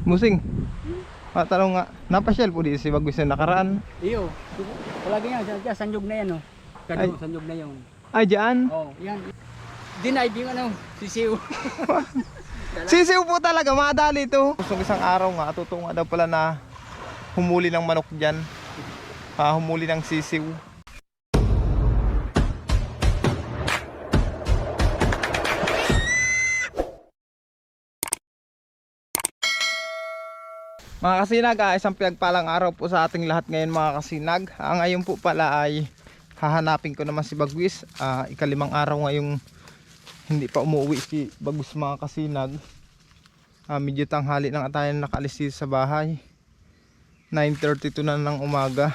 Musing. Matanong nga, napasyal po di si Bagwis na nakaraan. Iyo. Palagi nga, sanjog na yan, oh. Ay. Sanjog na yun. Ay, dyan? Oh, yan. Denied yung ano, sisiw. Sisiw po talaga, madali ito. Gusto isang araw nga, totoo nga daw pala na humuli ng manok dyan. Humuli ng sisiw. Mga kasinag, isang pinagpalang araw po sa ating lahat ngayon mga kasinag. Ngayon po pala ay hahanapin ko naman si Bagwis. Ikalimang araw ngayong hindi pa umuwi si Bagwis mga kasinag. Medyo tanghali lang tayo nakalis dito sa bahay. 9:32 na ng umaga.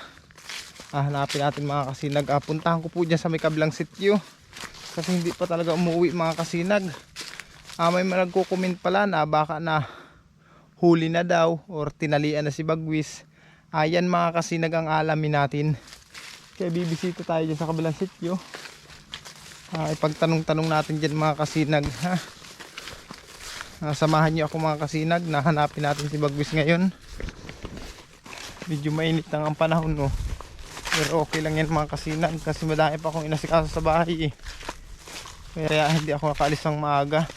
Hanapin natin mga kasinag. Puntahan ko po dyan sa may kabilang sityo. Kasi hindi pa talaga umuwi mga kasinag. May nagko-comment pala na baka na huli na daw or tinalian na si Bagwis. Ayan mga kasinag ang alamin natin. Kaya bibisita tayo dyan sa kabilang sityo. Ipagtanong-tanong natin dyan mga kasinag. Samahan nyo ako mga kasinag. Nahanapin natin si Bagwis ngayon. Medyo mainit lang ang panahon, no? Pero okay lang yan mga kasinag. Kasi madami pa akong inasikaso sa bahay, eh. Kaya hindi ako nakaalis ng maaga.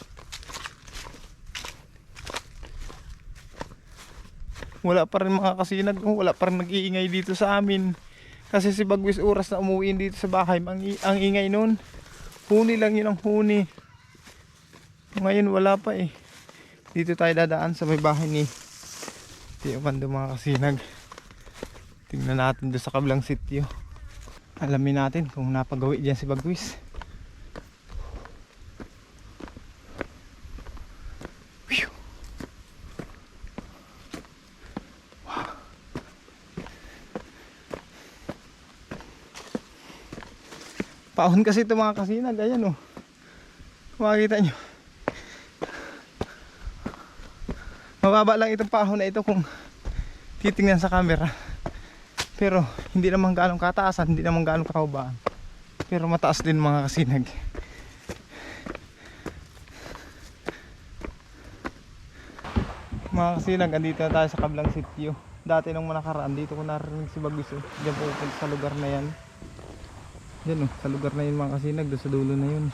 Wala pa rin mga kasinag, wala pa rin nag-iingay dito sa amin. Kasi si Bagwis oras na umuwi dito sa bahay, ang ingay nun. Huni lang yun ang huni. Ngayon wala pa eh. Dito tayo dadaan sa may bahay ni Tio Mando mga kasinag. Tingnan natin doon sa kabilang sityo. Alamin natin kung napagawi dyan si Bagwis. Paahon kasi ito mga kasinag. Ayan, oh. Makikita nyo. Mababa lang itong paahon na ito kung titingnan sa camera. Pero hindi naman gaano kataasan, hindi naman gaano kababaan. Pero mataas din mga kasinag. Mga kasinag, andito na tayo sa kabilang sityo. Dati nung nakaraan, dito ko narinig si Bagwis. Diyan po sa lugar na yan. Yan, sa lugar na yun mga kasinag, doon sa dulo na yun.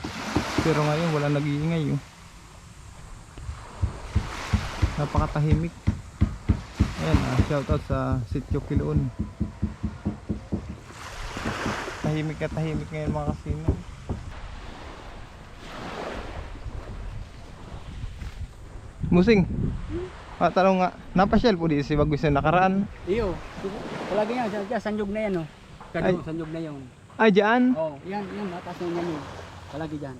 Pero ngayon wala nag-iingay, oh. Napakatahimik. Ayan, shoutout sa Sitio Kiloon. Tahimik na tahimik ngayon mga kasinag. Musing. Tanong nga, napasyal po di si Bagwis na nakaraan. Iyo. Palagi nga, sanjog na yan, oh. Ay. Sanjog na yun. Ay, dyan? Oh, yan, matas na yan yun. Palagi dyan.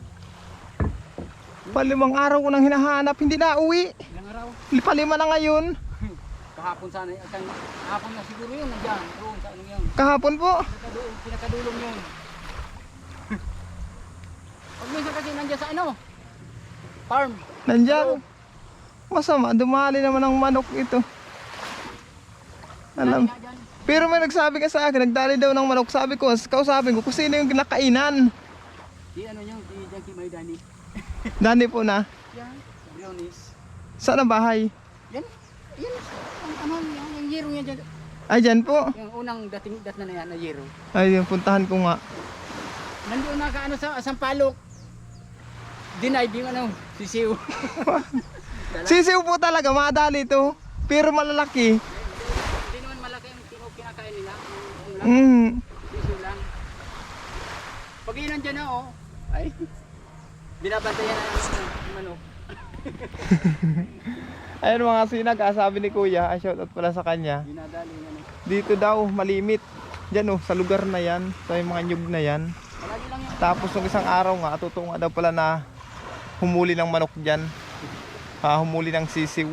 Palimang araw ko nang hinahanap, hindi na uwi. Ilang araw? Palima na ngayon. Kahapon sana, kahapon na siguro yun, nandiyan. Doon, sa ano yun. Kahapon po. Pinakadulong yun. Pag minsan kasi nandiyan sa ano? Farm. Nandiyan. Oo. Masama, dumali naman ang manok ito. Alam. Pero may nagsabi ka sa akin, nagdali daw ng manok. Sabi ko, kausapin ko, kung sino yung kinakainan. Di ano yun, di dyan kay Dani. Dani po na. Yan, Brionis. Saan ang bahay? Yan, yan. Yung yero yan dyan. Ay, dyan po. Yung unang dat na yan, na yero. Ay, yung puntahan ko nga. Nandiyon na ka ano sa Sampalok. Denied yung ano, sisiw. Sisiw po talaga, madali ito. Pero malalaki. Hindi naman malaki yung kinakain nila. Yung sisiw lang. Pag yun nandyan na, oh. Ay, binabantayan na yung manok. Ayun mga sinag, sabi ni Kuya, shoutout pala sa kanya. Dinadali yan, oh. Dito daw, malimit. Diyan, sa lugar na yan, sa mga nyug na yan. Palagi lang yan. Tapos nung isang araw nga, totoo nga daw pala na humuli ng manok dyan. Humuli ng sisiw.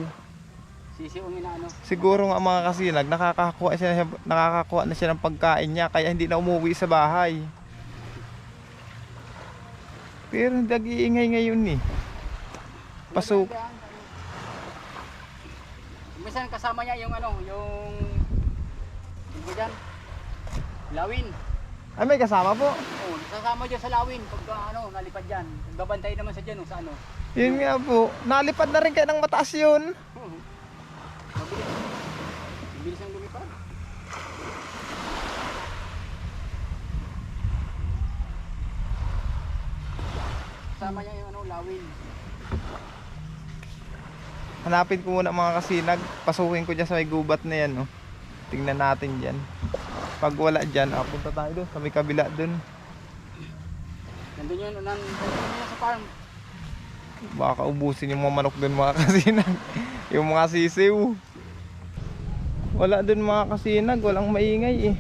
Sisiw ang inaano. Siguro nga mga kasinag, nakakakuha na siya ng pagkain niya, kaya hindi na umuwi sa bahay. Pero nag-iingay ngayon eh. Pasok. Minsan kasama niya yung ano, yung dyan, lawin. Ay, may kasama po. Oo, kasama dyan sa lawin pag ano, nalipad dyan. Babantay naman sa dyan, sa ano. Yun nga po, nalipad na rin kayo ng mataas yun. Mabilis. Mabilis ang lumipad. Sama niya yung ano, lawin. Hanapin ko muna mga kasinag. Pasukin ko dyan sa may gubat na yan. No? Tingnan natin dyan. Pag wala dyan, punta tayo doon sa may kabila doon. Nandun yun, nandun yun sa farm. Baka ubusin yung mga manok doon mga kasinag. Yung mga sisiw. Wala doon mga kasinag, walang maingay eh.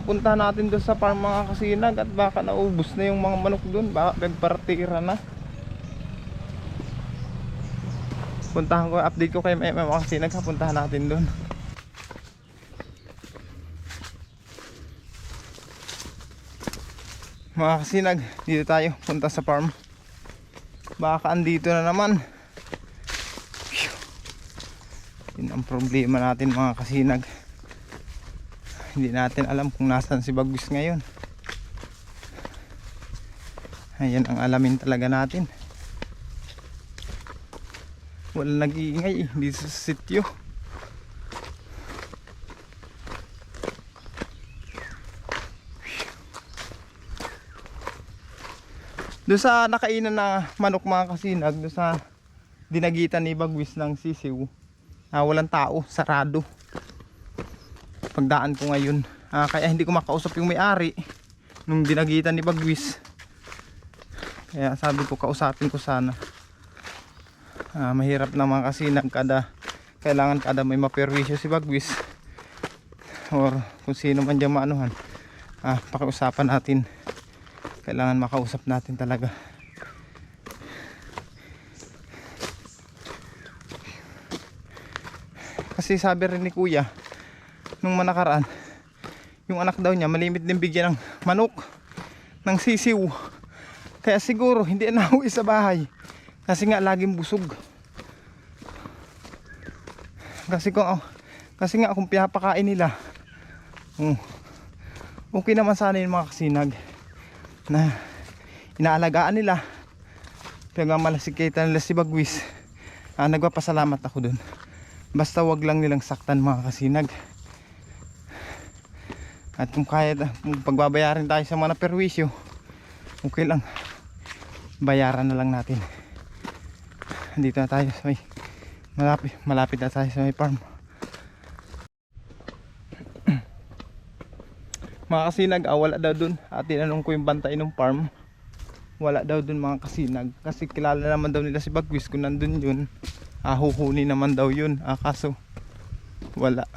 Punta natin doon sa farm mga kasinag at baka naubos na yung mga manok doon. Baka nagpartira na. Puntahan ko, update ko kay mga kasinag. Puntahan natin doon. Mga kasinag, dito tayo punta sa farm. Baka andito na naman. Yun ang problema natin mga kasinag. Hindi natin alam kung nasaan si Bagwis ngayon. Ayan ang alamin talaga natin. Wala nag-iingay dito sa sityo. Doon sa nakainan na manok mga kasinag, doon sa dinagitan ni Bagwis ng sisiw, walang tao, sarado. Pagdaan ko ngayon, kaya hindi ko makausap yung may-ari nung dinagitan ni Bagwis. Kaya sabi ko kausapin ko sana. Mahirap na mga kasinag, kailangan kada may maperwisyo si Bagwis or kung sino man dyan maanuhan, pakiusapan natin. Kailangan makausap natin talaga. Kasi sabi rin ni kuya nung manakaraan, yung anak daw niya malimit din bigyan ng manok, ng sisiw. Kaya siguro hindi na uwi sa bahay kasi nga laging busog. Kasi nga kung pinapakain nila, okay naman sana yung mga kasinag na inaalagaan nila. Pinagmamalasikitan nila si Bagwis. Nagpapasalamat ako dun. Basta wag lang nilang saktan mga kasinag. At kung kaya, kung pagbabayarin tayo sa mga perwisyo, okay lang, bayaran na lang natin. Dito na tayo sa may malapit na tayo sa may farm. Mga kasinag, wala daw dun. Tinanong ko yung bantay ng farm, wala daw dun mga kasinag. Kasi kilala naman daw nila si Bagwis. Kung nandun yun, huhuni naman daw yun. Kaso wala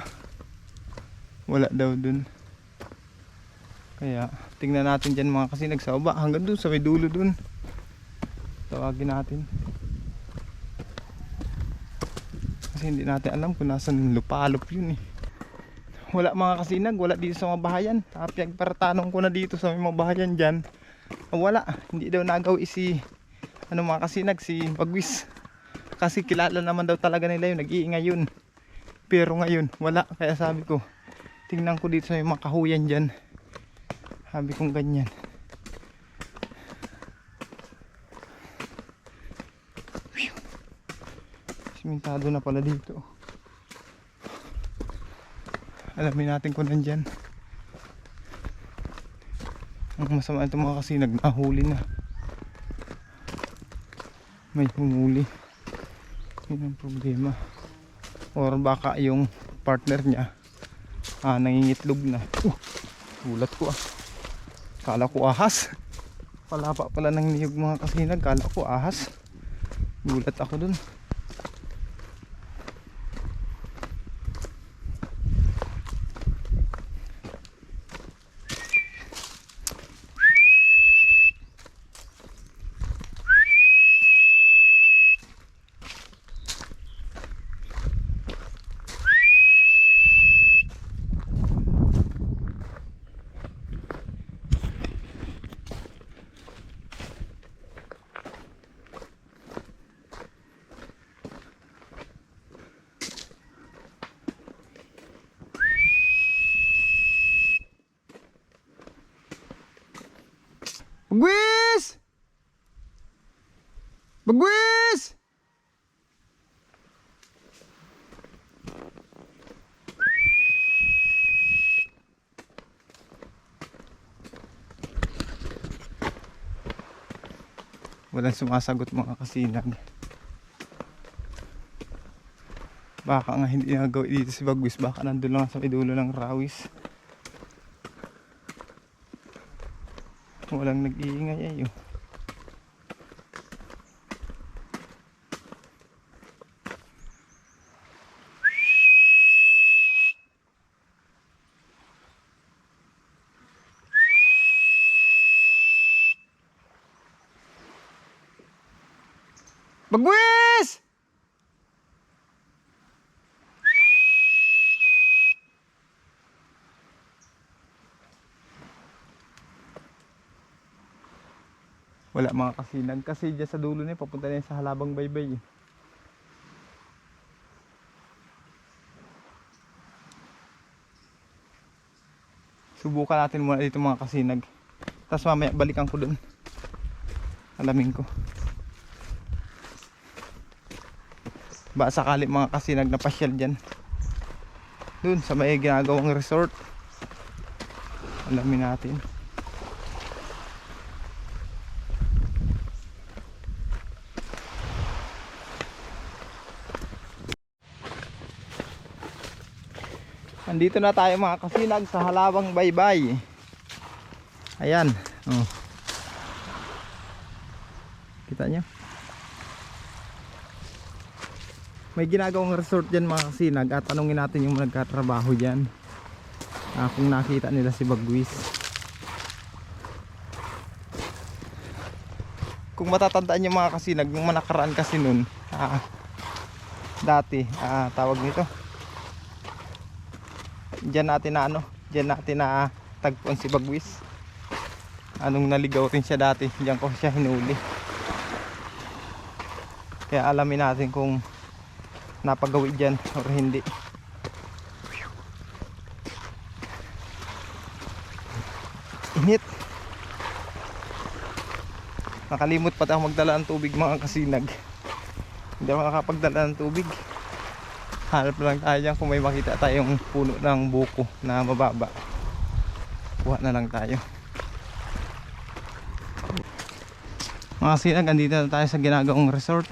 daw dun. Kaya tingnan natin dyan mga kasinag sa baba, hanggang dun sa may dulo dun. Tawagin natin. Kasi hindi natin alam kung nasan lupalop yun eh. Wala mga kasinag, wala dito sa mga bahayan. Pinagparatanong ko na dito sa mga bahayan dyan, wala, hindi daw nagawi si mga kasinag, si Bagwis. Kasi kilala naman daw talaga nila yun, nag-iingay yun. Pero ngayon wala. Kaya sabi ko, tingnan ko dito sa mga kahuyan dyan. Sabi kong ganyan. Simentado na pala dito. Alamin natin kung nandyan. Ang masama ito mga kasinag, nahuli na. May humuli. Yun ang problema. Or baka yung partner niya nangingitlog na. Gulat ko kala ko ahas. Palapa pala ng niyog mga kasinag. Kala ko ahas. Gulat ako dun. Bagwis! Bagwis! Walang sumasagot mga kasinag. Baka nga hindi nagawin dito si Bagwis. Baka nandun lang sa may dulo ng Rawis. Walang nag-iingay ay oh. Bagwis! Wala mga kasinag kasi dyan sa dulo niya papunta na yan sa Halabang Baybay eh. Subukan natin muna dito mga kasinag. Tapos mamaya balikan ko dun. Alamin ko. Ba sakali mga kasinag na pasyal dyan. Dun sa may ginagawang resort. Alamin natin. Andito na tayo mga kasinag sa Halabang Baybay. Ayan. Oh. Kita nyo? May ginagawang resort dyan mga kasinag. At tanungin natin yung nagkatrabaho dyan. Kung nakita nila si Bagwis. Kung matatandaan nyo mga kasinag, yung manakaraan kasi nun, dati, tawag nito, diyan natin na diyan natin na tagpuan si Bagwis. Anong naligaw rin siya dati, diyan ko siya hinuli. Kaya alamin natin kung napagawi diyan or hindi. Init. Nakalimot pa tayo magdala ng tubig mga kasinag. Hindi ako nakakapagdala ng tubig. Hanap lang tayo dyan kung may makita tayong puno ng buko na mababa. Kuha na lang tayo. Mga kasinag, andito na tayo sa ginagawang resort.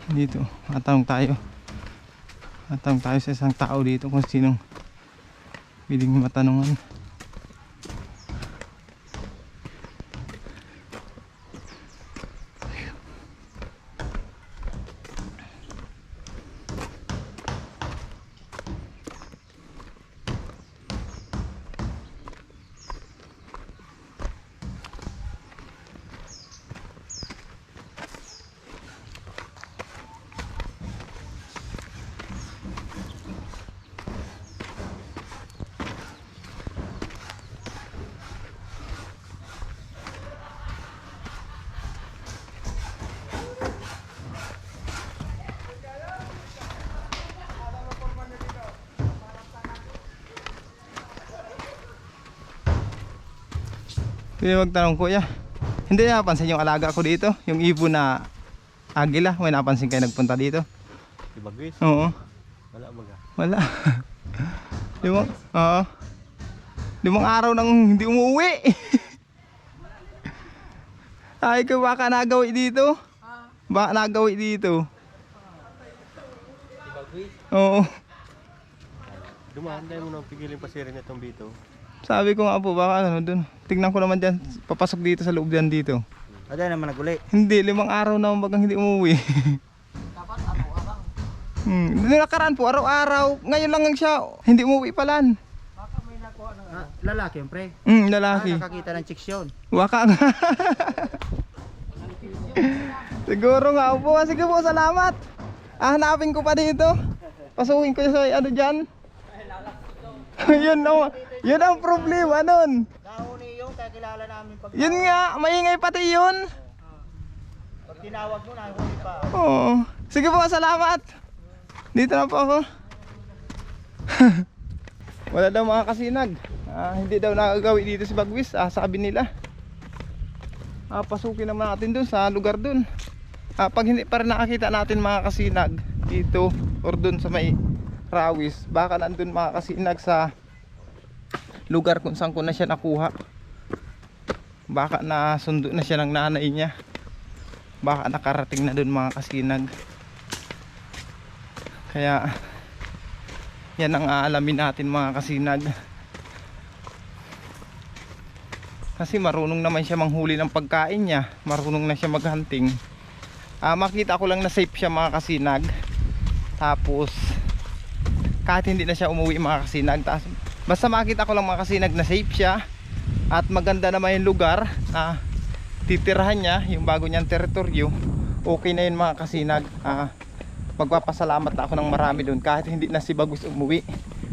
Dito, matanong tayo. Matanong tayo sa isang tao dito kung sinong pwedeng matanungan. Pwede magtanong kuya. Hindi napansin yung alaga ko dito, yung ibon na agila. May napansin kayo nagpunta dito? Si Bagwis? Oo. Wala baga. Wala. Oo. 5 araw nang hindi umuwi. Ay ko baka nagawi dito. Baka nagawi dito. Si Bagwis? Oo. Dumaan tayo mo nang pigilin pa siya rin itong bito. Sabi ko nga po baka ano dun. Tingnan ko naman dyan. Papasok dito sa loob dyan dito. Ada naman naguli. Hindi, 5 araw na bagang hindi umuwi. Dapat araw-araw. Nakaraan po araw-araw. Ngayon lang siya hindi umuwi palan. Baka may nakuha ng Lalaki yung pre. Lalaki. Nakakita ng chicks yun. Waka nga. Siguro nga po. Sige po, salamat. Hanapin ko pa dito. Pasukin ko sa ano dyan. Yun ang problema nun. Nauni yung kaya kilala namin pag Yun nga, maingay pati yun. pag tinawag mo na huli pa. Oo. Sige po, salamat. Dito na po ako. Wala daw mga kasinag. Hindi daw nakagawi dito si Bagwis. Sabi nila. Pasukin naman natin dun sa lugar dun. Pag hindi pa rin nakakita natin mga kasinag dito or dun sa may Rawis, baka nandun mga kasinag sa lugar kung saan ko na siya nakuha. Baka nasundo na siya ng nanay niya. Baka nakarating na dun mga kasinag. Kaya yan ang aalamin natin mga kasinag. Kasi marunong naman siya manghuli ng pagkain niya. Marunong na siya maghunting. Makita ko lang na safe siya mga kasinag. Tapos kahit hindi na siya umuwi mga kasinag, basta makita ko lang mga kasinag na safe siya. At maganda naman yung lugar na titirahan niya, yung bago niyang teritoryo. Okay na yun mga kasinag. Magpapasalamat na ako ng marami doon kahit hindi na si Bagus umuwi.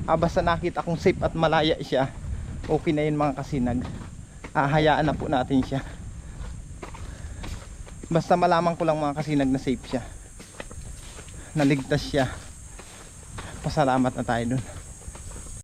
Basta nakita kong safe at malaya siya, okay na yun mga kasinag. Hayaan na po natin siya. Basta malaman ko lang mga kasinag na safe siya, naligtas siya. Pasalamat na tayo dun.